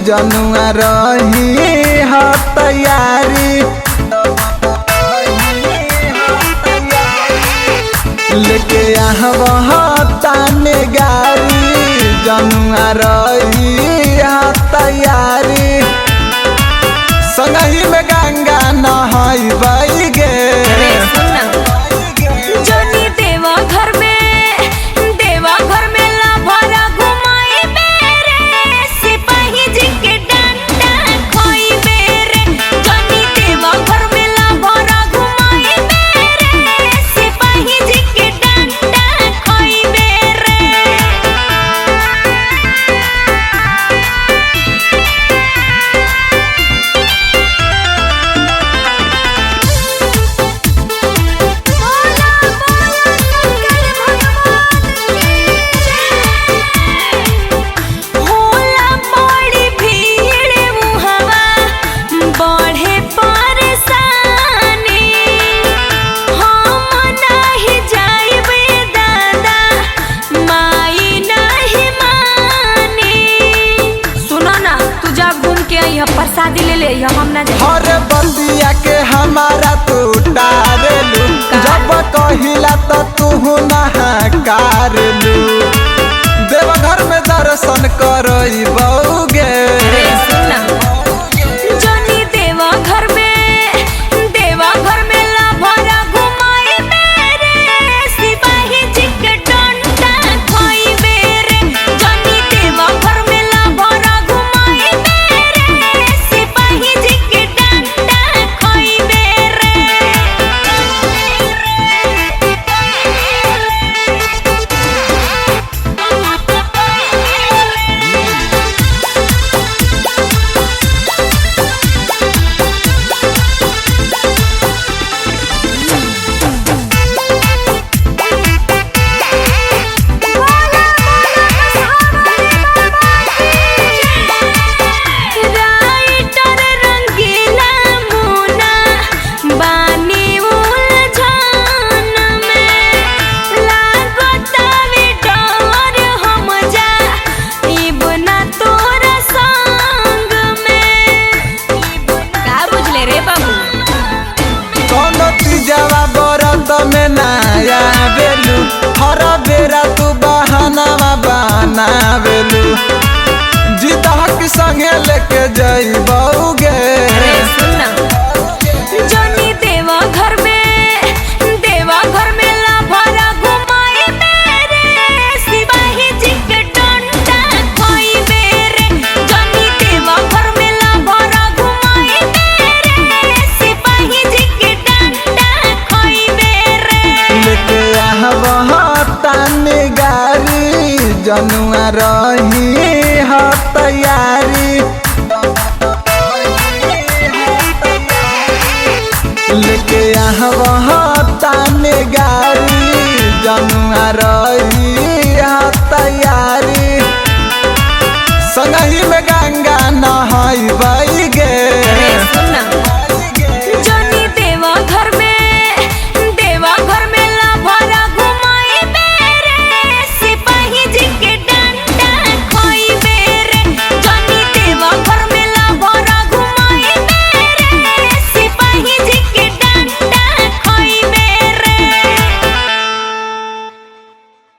जनुआ रही हा तैयारी लेके ताने गारी जनुआ रही हा तैयारी संगही में गंगा नहाई गे शादी ले ले हम ना हर बंदिया के हमारा तू डारेलू जब कहिला तो तू नहाकारलू देवघर में दर्शन करई बउगे में नया बेलू हर बेरा तू बहाना बनावेलू जीतक संगे लेके जइबौगे ताने गारी जनुआ रही